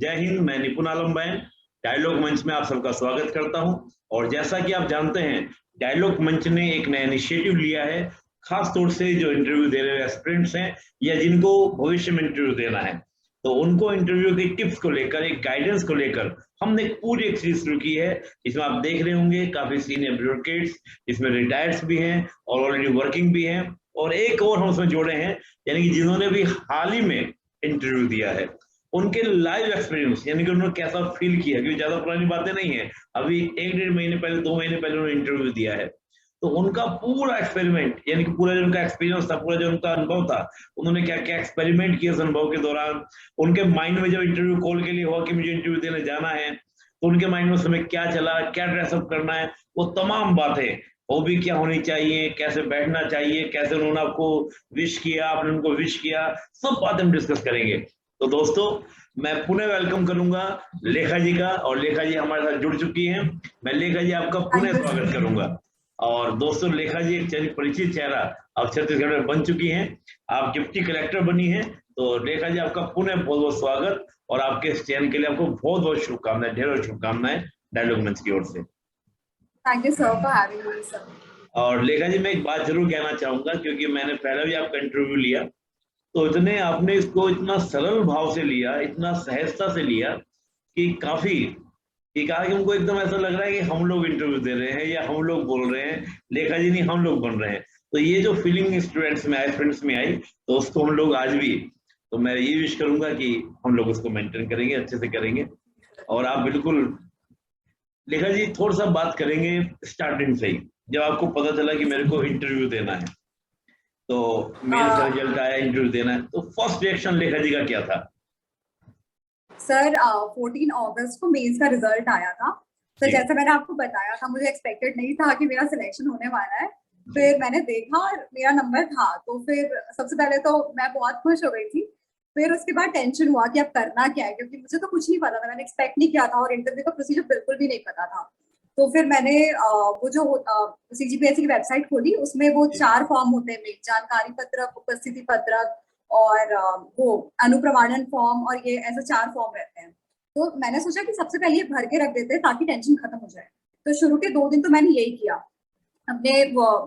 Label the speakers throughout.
Speaker 1: जय हिंद। मैं निपुण आलम बैन डायलॉग मंच में आप सबका स्वागत करता हूं। और जैसा कि आप जानते हैं, डायलॉग मंच ने एक नया इनिशिएटिव लिया है, खास तौर से जो इंटरव्यू दे रहे एस्पिरेंट्स हैं या जिनको भविष्य में इंटरव्यू देना है, तो उनको इंटरव्यू की टिप्स को लेकर, एक गाइडेंस को लेकर हमने एक पूरी एक सीरीज शुरू की है। इसमें आप देख रहे होंगे काफी सीनियर ब्यूरोक्रेट्स, इसमें रिटायर्ड्स भी हैं और ऑलरेडी वर्किंग भी हैं, और एक और हम उसमें जोड़े हैं यानी कि जिन्होंने भी हाल ही में इंटरव्यू दिया है, उनके लाइव एक्सपीरियंस यानी कि उन्होंने कैसा फील किया, क्योंकि ज्यादा पुरानी बातें नहीं है, अभी 1-1.5 महीने पहले, 2 महीने पहले उन्होंने इंटरव्यू दिया है। तो उनका पूरा एक्सपेरिमेंट यानी कि पूरा जो उनका एक्सपीरियंस था, पूरा जो उनका अनुभव था, उन्होंने क्या क्या एक्सपेरिमेंट किया उस अनुभव के दौरान, उनके माइंड में जब इंटरव्यू कॉल के लिए हुआ कि मुझे इंटरव्यू देने जाना है, तो उनके माइंड में उस समय क्या चला, क्या ड्रेसअप करना है, वो तमाम बातें, हॉबी क्या होनी चाहिए, कैसे बैठना चाहिए, कैसे उन्होंने आपको विश किया, आपने उनको विश किया, सब बातें हम डिस्कस करेंगे। तो दोस्तों, मैं पुनः वेलकम करूंगा लेखा जी का, और लेखा जी हमारे साथ जुड़ चुकी हैं। मैं लेखा जी आपका पुनः स्वागत करूंगा। और दोस्तों, लेखा जी एक परिचित चेहरा अब छत्तीसगढ़ में बन चुकी हैं, आप डिप्टी कलेक्टर बनी हैं। तो लेखा जी आपका पुनः बहुत बहुत स्वागत, और आपके इस चयन के लिए आपको बहुत बहुत शुभकामनाएं, ढेरों शुभकामनाएं डायलॉग मंच की ओर से।
Speaker 2: Thank you sir for having me sir.
Speaker 1: और लेखा जी, मैं एक बात जरूर कहना चाहूंगा, क्योंकि मैंने पहले भी आपका इंटरव्यू लिया, तो इतने आपने इसको इतना सरल भाव से लिया, इतना सहजता से लिया कि काफी, कि कहा कि हमको एकदम ऐसा लग रहा है कि हम लोग इंटरव्यू दे रहे हैं या हम लोग बोल रहे हैं, लेखा जी नहीं हम लोग बन रहे हैं। तो ये जो फीलिंग स्टूडेंट्स में आई, फ्रेंड्स में आई, तो उसको हम लोग आज भी, तो मैं ये विश करूंगा कि हम लोग उसको मेंटेन करेंगे, अच्छे से करेंगे। और आप बिल्कुल लेखा जी, थोड़ा सा बात करेंगे स्टार्टिंग से ही, जब आपको पता चला कि मेरे को इंटरव्यू देना है, तो मेंस का रिजल्ट आया, इंटरव्यू देना है, तो फर्स्ट रिएक्शन लेखा जी का क्या था?
Speaker 2: सर 14 अगस्त को मेंस का रिजल्ट आया था। तो जैसे मैंने आपको बताया था, मुझे एक्सपेक्टेड नहीं था कि मेरा सिलेक्शन होने वाला है। फिर मैंने देखा और मेरा नंबर था, तो फिर सबसे पहले तो मैं बहुत खुश हो गई थी। फिर उसके बाद टेंशन हुआ कि अब करना क्या है, क्योंकि मुझे तो कुछ नहीं पता था, मैंने एक्सपेक्ट नहीं किया था और इंटरव्यू का प्रोसीजर बिल्कुल भी नहीं पता था। तो फिर मैंने वो जो CGPSC की वेबसाइट खोली, उसमें वो 4 फॉर्म होते हैं, जानकारी पत्रक, उपस्थिति पत्रक और वो अनुप्रमाणन फॉर्म, और ये ऐसे 4 फॉर्म रहते हैं। तो मैंने सोचा कि सबसे पहले ये भर के रख देते हैं ताकि टेंशन खत्म हो जाए। तो शुरू के 2 दिन तो मैंने यही किया, अपने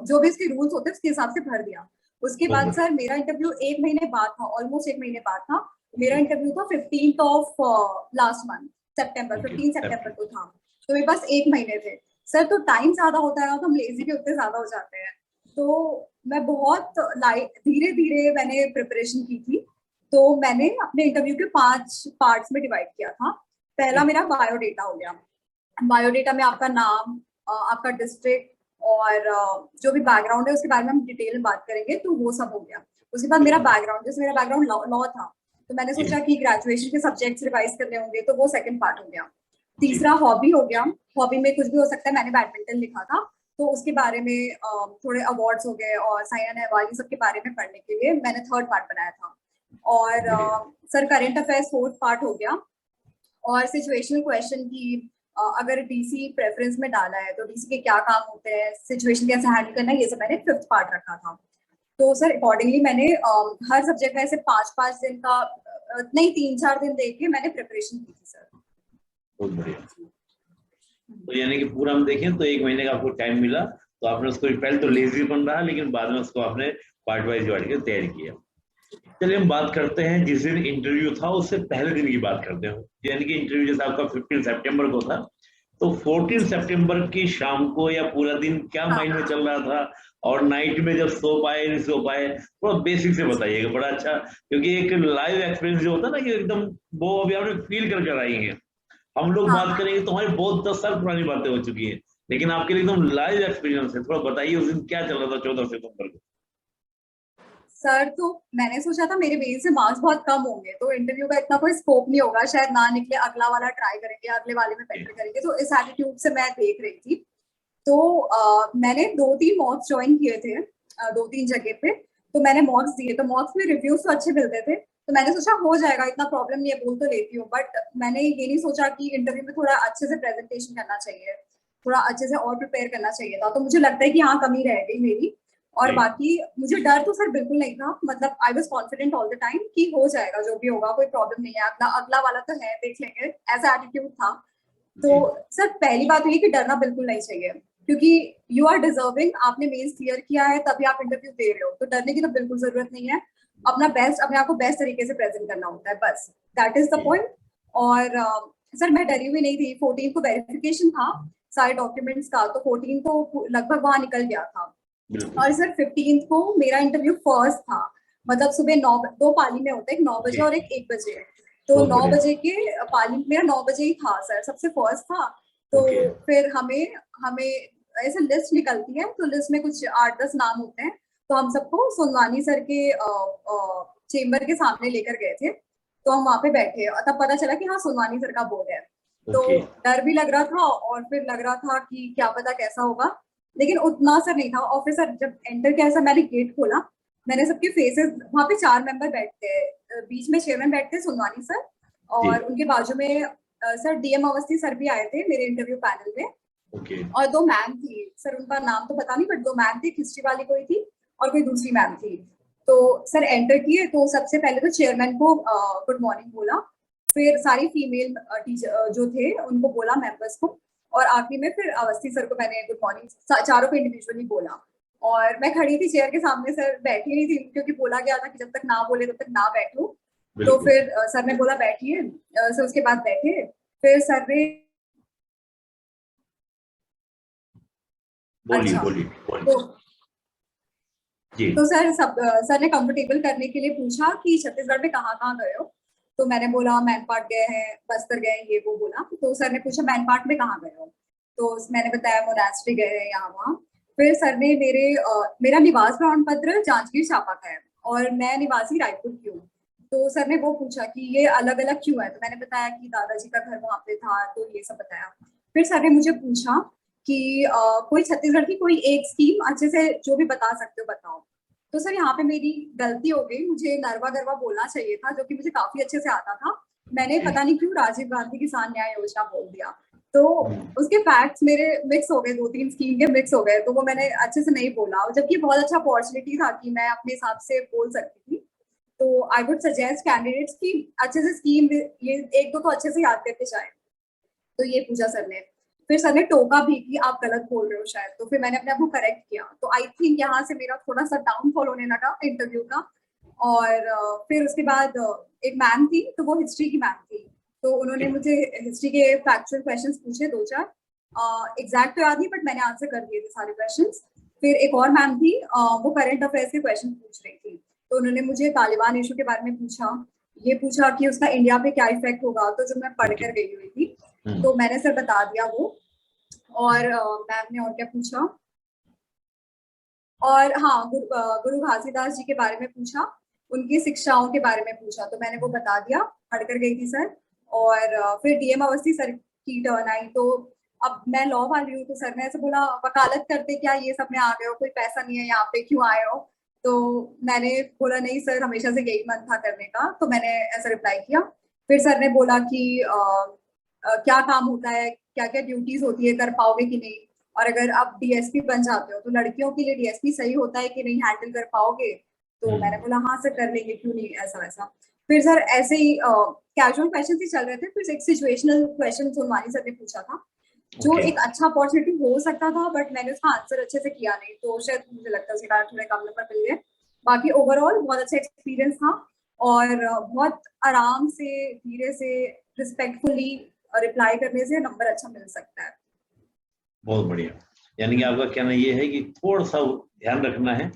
Speaker 2: जो भी इसके रूल्स होते हैं उसके हिसाब से भर दिया। उसके बाद सर मेरा इंटरव्यू 1 महीने बाद था, ऑलमोस्ट 1 महीने बाद था। मेरा इंटरव्यू था 15th ऑफ लास्ट मंथ, सितंबर, 15 सितंबर को था। तो मेरे पास 1 महीने थे सर। तो टाइम ज्यादा होता है ना, तो हम लेजी भी उतने ज्यादा हो जाते हैं। तो मैं बहुत धीरे धीरे मैंने प्रिपरेशन की थी। तो मैंने अपने इंटरव्यू के 5 पार्ट्स में डिवाइड किया था। पहला मेरा बायोडेटा हो गया। बायोडेटा में आपका नाम, आपका डिस्ट्रिक्ट और जो भी बैकग्राउंड है उसके बारे में हम डिटेल में बात करेंगे, तो वो सब हो गया। उसके बाद मेरा बैकग्राउंड, जैसे मेरा बैकग्राउंड लॉ था, तो मैंने सोचा कि ग्रेजुएशन के सब्जेक्ट्स रिवाइज करने होंगे, तो वो सेकंड पार्ट हो गया। तीसरा हॉबी हो गया। हॉबी में कुछ भी हो सकता है, मैंने बैडमिंटन लिखा था, तो उसके बारे में थोड़े अवार्ड्स हो गए और साइना नेहवाल ये सब के बारे में पढ़ने के लिए मैंने थर्ड पार्ट बनाया था। और sir current affairs fourth part हो गया। और सिचुएशनल क्वेश्चन की अगर डीसी प्रेफरेंस में डाला है तो डीसी के क्या काम होते हैं, सिचुएशन कैसे हैंडल करना है, ये सब मैंने फिफ्थ पार्ट रखा था। तो सर अकॉर्डिंगली मैंने हर सब्जेक्ट में ऐसे 5-5 दिन का नहीं 3-4 दिन देख के मैंने प्रिपरेशन की थी सर।
Speaker 1: बहुत बढ़िया। तो यानी कि पूरा हम देखें तो 1 महीने का आपको टाइम मिला, तो आपने उसको पहले तो लेजी बन रहा, लेकिन बाद में उसको आपने पार्ट वाइज डिवाइड कर तैयारी किया। चलिए हम बात करते हैं जिस दिन इंटरव्यू था उससे पहले दिन की बात करते हैं, यानी कि इंटरव्यू जैसे आपका 15 सितंबर को था, तो 14 सितंबर की शाम को या पूरा दिन क्या माइंड में चल रहा था, और नाइट में जब सो पाए नहीं सो पाए, थोड़ा बेसिक से बताइएगा, बड़ा अच्छा, क्योंकि एक लाइव एक्सपीरियंस जो होता है ना कि एकदम वो अभी आपने फील कर आई है। हम लोग बात करेंगे तो हमारी बहुत 10 साल पुरानी बातें हो चुकी हैं, लेकिन आपके लिए एकदम लाइव एक्सपीरियंस है, थोड़ा बताइए उस दिन क्या चल रहा था 14 सितंबर को।
Speaker 2: सर तो मैंने सोचा था मेरे मेल से मार्क्स बहुत कम होंगे, तो इंटरव्यू का इतना कोई स्कोप नहीं होगा, शायद ना निकले, अगला वाला ट्राई करेंगे, अगले वाले में बेटर करेंगे, तो इस एटीट्यूड से मैं देख रही थी। तो मैंने 2-3 मॉक्स ज्वाइन किए थे 2-3 जगह पे। तो मैंने मॉक्स दिए, तो मॉक्स में रिव्यूज तो अच्छे मिलते थे, तो मैंने सोचा हो जाएगा, इतना प्रॉब्लम नहीं है, बोल तो लेती हूँ। बट मैंने ये नहीं सोचा कि इंटरव्यू में थोड़ा अच्छे से प्रेजेंटेशन करना चाहिए, थोड़ा अच्छे से और प्रिपेयर करना चाहिए था। तो मुझे लगता है कि हाँ कमी रह गई मेरी। और बाकी मुझे डर तो सर बिल्कुल नहीं था, मतलब I was confident all the time कि हो जाएगा, जो भी होगा कोई प्रॉब्लम नहीं है, अगला अगला वाला तो है, देख लेंगे, ऐसा एटीट्यूड था। तो सर पहली बात ये कि डरना बिल्कुल नहीं चाहिए, क्योंकि यू आर डिजर्विंग, आपने मेंस क्लियर किया है तभी आप इंटरव्यू दे रहे हो, तो डरने की तो बिल्कुल जरूरत नहीं है। अपना बेस्ट, अपने आप को बेस्ट तरीके से प्रेजेंट करना होता है, बस दैट इज द पॉइंट। और सर मैं डरी हुई नहीं थी। 14 को वेरिफिकेशन था सारे डॉक्यूमेंट्स का, तो 14 को लगभग वहां निकल गया था। और सर 15 को मेरा इंटरव्यू फर्स्ट था, मतलब सुबह 9, 2 पाली में होता है, एक 9 बजे और एक 1 बजे। तो 9 बजे के पाली मेरा 9 बजे ही था सर, सबसे फर्स्ट था। तो फिर हमें ऐसे लिस्ट निकलती है, तो लिस्ट में कुछ 8-10 नाम होते हैं, तो हम सबको सोनवानी सर के चेम्बर के सामने लेकर गए थे। तो हम वहां पे बैठे, तब पता चला कि हाँ सोनवानी सर का बोर्ड है। तो डर भी लग रहा था और फिर लग रहा था कि क्या पता कैसा होगा, लेकिन उतना सर नहीं था। और फिर सर जब एंटर किया, सर मैंने गेट खोला, मैंने सबके फेसेस, वहां पे 4 मेंबर बैठते हैं, बीच में चेयरमैन बैठते हैं सोनवानी सर, और उनके बाजू में सर डीएम अवस्थी सर भी आए थे मेरे इंटरव्यू पैनल में। और 2 मैम थी सर, उनका नाम तो पता नहीं, बट 2 मैम थी, हिस्ट्री वाली कोई थी और कोई दूसरी मैम थी। तो सर एंटर किए, तो सबसे पहले तो चेयरमैन को गुड मॉर्निंग बोला, फिर सारी फीमेल टीचर जो थे उनको बोला, मेंबर्स को, और आखिरी में फिर अवस्थी सर को मैंने गुड मॉर्निंग, चारों को इंडिविजुअली बोला। और मैं खड़ी थी चेयर के सामने, सर बैठी नहीं थी, क्योंकि बोला गया था कि जब तक ना बोले तब तक ना बैठो। तो फिर सर ने बोला बैठिए, सर उसके बाद बैठे, फिर सर ने तो सर ने कंफर्टेबल करने के लिए पूछा कि छत्तीसगढ़ में कहाँ गए हो। तो मैंने बोला मैनपाट गए हैं, बस्तर गए हैं, ये वो बोला। तो सर ने पूछा मैनपाट में कहाँ गए हो, तो मैंने बताया मोनास्ट्री गए हैं, यहाँ वहाँ। फिर सर ने मेरा निवास प्रमाण पत्र जांजगीर चांपा का है और मैं निवासी रायपुर की हूँ। तो सर ने वो पूछा कि ये अलग अलग क्यों है, तो मैंने बताया कि दादाजी का घर वहाँ पे था, तो ये सब बताया। फिर सर ने मुझे पूछा कि कोई छत्तीसगढ़ की कोई एक स्कीम अच्छे से जो भी बता सकते हो बताओ। तो सर यहाँ पे मेरी गलती हो गई, मुझे नरवा गरवा बोलना चाहिए था, जो कि मुझे काफी अच्छे से आता था। मैंने पता नहीं क्यों राजीव गांधी किसान न्याय योजना बोल दिया, तो उसके फैक्ट्स मेरे मिक्स हो गए, 2-3 स्कीम के मिक्स हो गए, तो वो मैंने अच्छे से नहीं बोला, जबकि बहुत अच्छा अपॉर्चुनिटी था कि मैं अपने हिसाब से बोल सकती थी। तो आई वुड सजेस्ट कैंडिडेट्स की अच्छे से स्कीम, ये 1-2 तो अच्छे से याद करते जाए। तो ये पूछा सर ने। फिर सर ने टोका भी कि आप गलत बोल रहे हो शायद, तो फिर मैंने अपने आप को करेक्ट किया। तो आई थिंक यहाँ से मेरा थोड़ा सा डाउनफॉल होने लगा इंटरव्यू का। और फिर उसके बाद एक मैम थी, तो वो हिस्ट्री की मैम थी, तो उन्होंने मुझे हिस्ट्री के फैक्चुअल क्वेश्चंस पूछे 2-4, एग्जैक्ट तो याद नहीं, बट मैंने आंसर कर दिए थे सारे क्वेश्चंस। फिर एक और मैम थी, वो करंट अफेयर्स के क्वेश्चन पूछ रही थी, तो उन्होंने मुझे तालिबान इशू के बारे में पूछा, ये पूछा कि उसका इंडिया पे क्या इफेक्ट होगा, तो जब मैं पढ़ कर गई हुई थी तो मैंने सर बता दिया वो। और मैम ने और क्या पूछा, और हाँ गुरु घासीदास जी के बारे में पूछा, उनकी शिक्षाओं के बारे में पूछा, तो मैंने वो बता दिया, पढ़ कर गई थी सर। और फिर डीएम अवस्थी सर की टर्न आई, तो अब मैं लॉ वाली हूँ, तो सर ने ऐसे बोला वकालत करते क्या ये सब में आ गए हो, कोई पैसा नहीं है यहाँ पे, क्यों आए हो। तो मैंने बोला नहीं सर, हमेशा से यही मन था करने का, तो मैंने ऐसा रिप्लाई किया। फिर सर ने बोला कि क्या काम होता है, क्या क्या ड्यूटीज होती है, कर पाओगे कि नहीं, और अगर आप डीएसपी बन जाते हो तो लड़कियों के लिए डीएसपी सही होता है कि नहीं, हैंडल कर पाओगे। तो मैंने बोला हाँ सर कर लेंगे, क्यों नहीं, ऐसा वैसा। फिर सर ऐसे ही कैजुअल क्वेश्चन ही चल रहे थे, फिर एक सिचुएशनल क्वेश्चन सोनवानी सर ने पूछा था, जो एक अच्छा अपॉर्चुनिटी हो सकता था, बट मैंने उसका आंसर अच्छे से किया नहीं, तो शायद मुझे लगता है उसके कारण थोड़े कम नंबर मिल गए। बाकी ओवरऑल बहुत अच्छा एक्सपीरियंस था, और बहुत आराम से, धीरे से, रिस्पेक्टफुली रिप्लाई करने से नंबर अच्छा मिल सकता है।
Speaker 1: बहुत बढ़िया। यानी कि आपका कहना ये है कि थोड़ा सा ध्यान रखना है,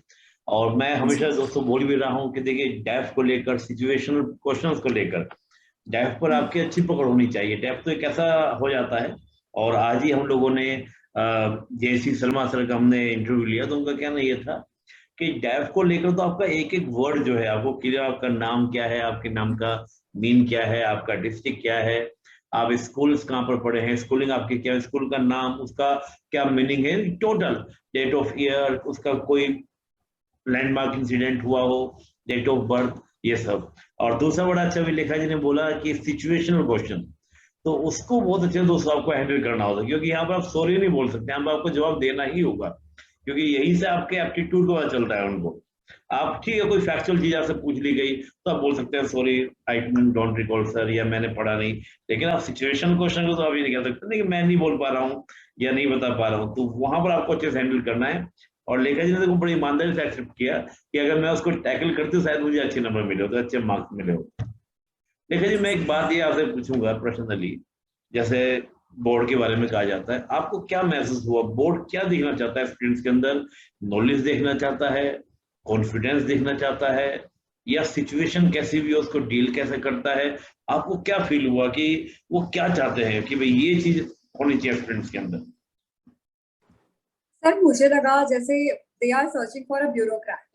Speaker 1: और मैं हमेशा दोस्तों बोल भी रहा हूँ कि देखिए डैफ को लेकर, सिचुएशनल क्वेश्चंस को लेकर डैफ पर आपकी अच्छी पकड़ होनी चाहिए। डैफ तो एक ऐसा हो जाता है, और आज ही हम लोगों ने जयसी शर्मा सर का हमने इंटरव्यू लिया, तो उनका कहना ये था कि डैफ को लेकर तो आपका एक एक वर्ड जो है आपको क्लियर, आपका नाम क्या है, आपके नाम का मीन क्या है, आपका डिस्ट्रिक्ट क्या है, आप स्कूल्स कहाँ पर पढ़े हैं, स्कूलिंग आपकी क्या है, स्कूल का नाम, उसका क्या मीनिंग है, टोटल डेट ऑफ ईयर, उसका कोई लैंडमार्क इंसिडेंट हुआ हो, डेट ऑफ बर्थ, ये सब। और दूसरा बड़ा अच्छा भी लेखा जी ने बोला कि सिचुएशनल क्वेश्चन, तो उसको बहुत अच्छे दोस्तों आपको हैंडल करना होगा, क्योंकि यहाँ पर आप सॉरी नहीं बोल सकते, यहाँ पर आपको जवाब देना ही होगा, क्योंकि यही से आपके एप्टीट्यूड का पता चलता है उनको। आप ठीक है, कोई फैक्चुअल चीज आपसे पूछ ली गई तो आप बोल सकते हैं sorry I don't recall sir, या मैंने पढ़ा नहीं। लेकिन आप सिचुएशन क्वेश्चन को तो आप ये नहीं कह सकते नहीं कि मैं नहीं बोल पा रहा हूँ या नहीं बता पा रहा हूँ। तो वहां पर आपको अच्छे से हैंडल करना है। और लेखा जी ने देखो बड़ी ईमानदारी से एक्सेप्ट किया कि अगर मैं उसको टैकल करती हूँ शायद मुझे अच्छे नंबर मिले होते, अच्छे मार्क्स मिले होते। लेखा जी मैं एक बात ये आपसे पूछूंगा पर्सनली, जैसे बोर्ड के बारे में कहा जाता है, आपको क्या महसूस हुआ, बोर्ड क्या देखना चाहता है स्टूडेंट्स के अंदर? नॉलेज देखना चाहता है, कॉन्फिडेंस देखना चाहता है, या सिचुएशन कैसी भी हो उसको डील कैसे करता है? आपको क्या फील हुआ कि वो क्या चाहते हैं कि भाई ये चीज होनी चाहिए स्टूडेंट्स के अंदर?
Speaker 2: सर मुझे लगा जैसे they are searching for a bureaucrat,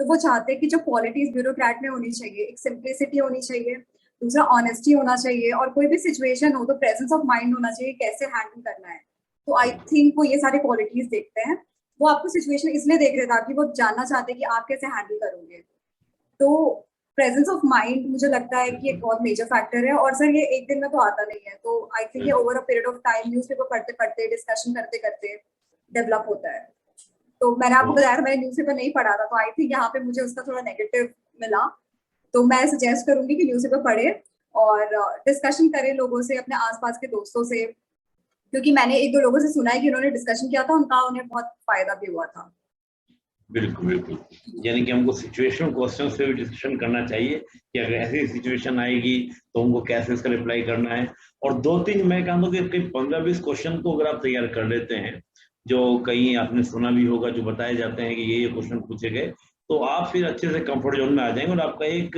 Speaker 2: तो वो चाहते हैं कि जो क्वालिटीज ब्यूरोक्रेट में होनी चाहिए, एक सिंप्लिसिटी होनी चाहिए, दूसरा ऑनेस्टी होना चाहिए, और कोई भी सिचुएशन हो तो प्रेजेंस ऑफ माइंड होना चाहिए, कैसे हैंडल करना है। तो आई थिंक वो ये सारे क्वालिटीज देखते हैं। वो आपको सिचुएशन इसलिए देख रहे ताकि वो जानना चाहते हैं कि आप कैसे हैंडल करोगे। तो प्रेजेंस ऑफ माइंड मुझे लगता है कि एक बहुत मेजर फैक्टर है। और सर ये एक दिन में तो आता नहीं है, तो आई थिंक ये over a period of time newspaper पढ़ते पढ़ते, डिस्कशन करते करते डेवलप होता है। तो मैंने आपको बताया मैंने न्यूज़पेपर नहीं पढ़ा था, तो आई थिंक यहाँ पे मुझे उसका थोड़ा नेगेटिव मिला। तो मैं सजेस्ट करूंगी कि न्यूज़पेपर पढ़े और डिस्कशन करें लोगों से, अपने आसपास के दोस्तों से, क्योंकि मैंने एक दो लोगों से सुना है कि उन्होंने डिस्कशन किया था, उन्हें बहुत फायदा भी हुआ था।
Speaker 1: बिल्कुल बिल्कुल, यानी कि हमको सिचुएशनल क्वेश्चन से भी डिस्कशन करना चाहिए कि अगर ऐसी सिचुएशन आएगी तो हमको कैसे इसका रिप्लाई करना है। और दो तीन मैं कहूँगा कि कई 15-20 क्वेश्चन को अगर आप तैयार कर लेते हैं, जो कहीं आपने सुना भी होगा, जो बताए जाते हैं कि ये क्वेश्चन पूछे गए, तो आप फिर अच्छे से कंफर्ट जोन में आ जाएंगे और आपका एक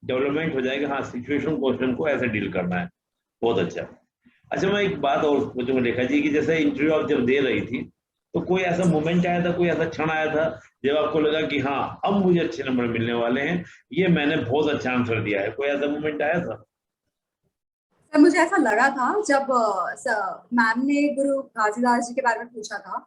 Speaker 1: डेवलपमेंट हो जाएगा। हाँ, सिचुएशन क्वेश्चन को ऐसे डील करना है। बहुत अच्छा। अच्छा, मैं एक बात और पूछूंगा रेखा जी की, जैसे इंटरव्यू आप जब दे रही थी तो कोई ऐसा मोमेंट आया था, कोई ऐसा क्षण आया था जब आपको लगा कि हाँ अब मुझे अच्छे नंबर मिलने वाले हैं, ये मैंने बहुत अच्छा आंसर दिया है? कोई ऐसा मोमेंट आया था?
Speaker 2: सर मुझे ऐसा लगा था जब मैम ने गुरु घासीदास जी के बारे में पूछा था,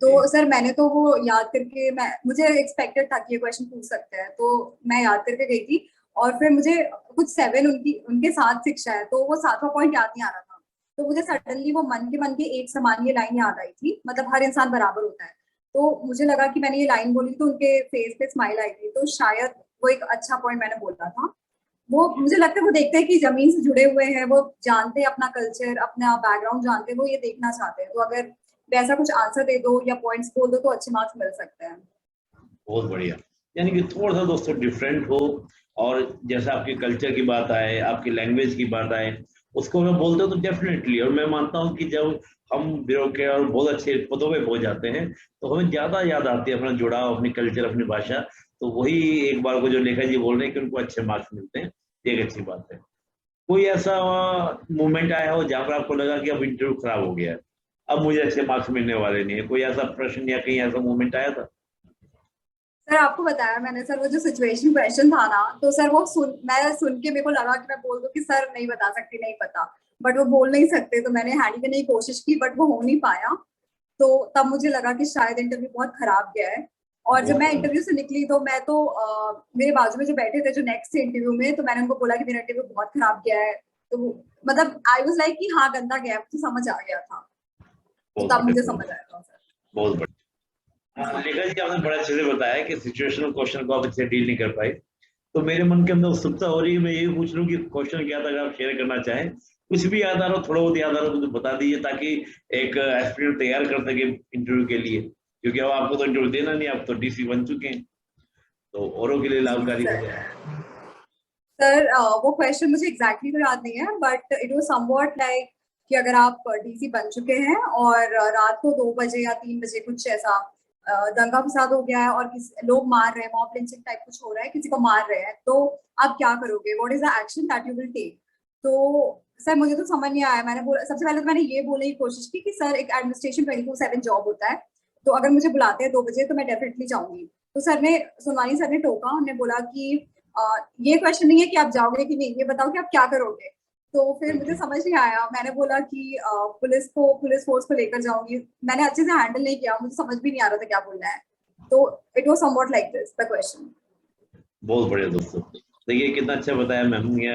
Speaker 2: तो
Speaker 1: जी
Speaker 2: सर मैंने तो वो याद करके, मैं मुझे एक्सपेक्टेड था कि ये क्वेश्चन पूछ सकते हैं, तो मैं याद करके गई थी। और फिर मुझे कुछ 7 उनके साथ शिक्षा है, तो वो 7वां पॉइंट याद नहीं आ रहा था। तो मुझे सडनली वो मन के एक समान ये लाइन याद आई थी, मतलब हर इंसान बराबर होता है। तो मुझे लगा कि मैंने ये लाइन बोली तो उनके फेस पे स्माइल आई थी, तो शायद वो एक अच्छा पॉइंट मैंने बोला था। वो मुझे लगता है वो देखते हैं कि जमीन से जुड़े हुए हैं, वो जानते हैं अपना कल्चर, अपना बैकग्राउंड जानते हैं, वो ये देखना चाहते हैं। तो अगर वैसा कुछ आंसर दे दो या पॉइंट्स बोल दो तो अच्छे मार्क्स मिल सकते हैं।
Speaker 1: बहुत बढ़िया। यानी कि थोड़ा सा दोस्तों डिफरेंट हो, और जैसे आपके कल्चर की बात आए, आपकी लैंग्वेज की बात आए, उसको मैं बोलते हो तो डेफिनेटली। और मैं मानता हूँ कि जब हम ब्यूरोक्रेट और बहुत अच्छे पदों पे पहुंच जाते हैं तो हमें ज्यादा याद आती है अपना जुड़ाव, अपनी कल्चर, अपनी भाषा। तो वही एक बार को जो लेखा जी बोल रहे हैं कि उनको अच्छे मार्क्स मिलते हैं, ये एक अच्छी बात है। कोई ऐसा मोमेंट आया हो जहाँ पर आपको लगा कि अब इंटरव्यू खराब हो गया है, अब मुझे अच्छे मार्क्स मिलने वाले नहीं है? कोई ऐसा प्रश्न या कहीं ऐसा मोमेंट आया था?
Speaker 2: सर आपको बताया मैंने, सर वो जो सिचुएशन क्वेश्चन था ना, तो सर वो मैं सुन के मेरे को लगा कि मैं बोल दूं कि सर नहीं बता सकती, नहीं पता, बट वो बोल नहीं सकते, तो मैंने हैंडल करने की कोशिश की, बट वो हो नहीं पाया। तो तब मुझे लगा कि शायद इंटरव्यू बहुत खराब गया है। और जब मैं इंटरव्यू से निकली तो मैं तो मेरे बाजू में जो बैठे थे जो नेक्स्ट थे इंटरव्यू में, तो मैंने उनको बोला कि मेरा इंटरव्यू बहुत खराब गया है। तो मतलब आई वाज लाइक कि हाँ गंदा गया, मुझे समझ आ गया था। तो
Speaker 1: बहुत
Speaker 2: तब मुझे
Speaker 1: बढ़िया,
Speaker 2: समझ आया था सर।
Speaker 1: बहुत बढ़िया। हाँ, लेखा जी आपने बड़े अच्छे से बताया कि सिचुएशनल क्वेश्चन को आप अच्छे डील नहीं कर पाए। तो मेरे मन के अंदर उत्सुकता हो रही है, मैं ये पूछ लूं कि क्वेश्चन क्या था, अगर आप शेयर करना चाहें, कुछ भी याद आ रहा हो, थोड़ा बहुत याद आ रहा हो तो बता दीजिए, ताकि एक एस्पिरेंट तैयार कर सके इंटरव्यू के लिए। क्योंकि अब आपको तो इंटरव्यू देना नहीं, आप तो डीसी बन चुके हैं, तो औरों के लिए
Speaker 2: जी
Speaker 1: लाभकारी हो
Speaker 2: सर।
Speaker 1: जाए।
Speaker 2: सर वो क्वेश्चन मुझे एग्जैक्टली तो याद नहीं है, but it was somewhat like कि अगर आप डीसी बन चुके हैं और रात को 2 बजे या 3 बजे कुछ ऐसा दंगा फसाद हो गया है और लोग मार रहे हैं, मॉब लिंचिंग टाइप कुछ हो रहा है, किसी को मार रहे हैं, तो आप क्या करोगे, what is the action that you will take. तो सर मुझे तो समझ नहीं आया। मैंने बोला, सबसे पहले तो मैंने ये बोलने की कोशिश की कि सर एक एडमिनिस्ट्रेशन 24/7 जॉब होता है, तो अगर मुझे बुलाते हैं 2 बजे तो मैं डेफिनेटली जाऊंगी। तो सर ने, सुनवानी सर ने टोका, उन्होंने बोला कि ये क्वेश्चन नहीं है कि आप जाओगे कि नहीं, ये बताओ कि आप क्या करोगे। तो फिर मुझे समझ नहीं आया, मैंने बोला कि पुलिस फोर्स को लेकर जाऊंगी। मैंने अच्छे से हैंडल नहीं किया, मुझे समझ भी नहीं आ रहा था क्या बोलना है। तो it was somewhat like this the question.
Speaker 1: बहुत बढ़िया दोस्तों। देखिए कितना अच्छा बताया मैम ने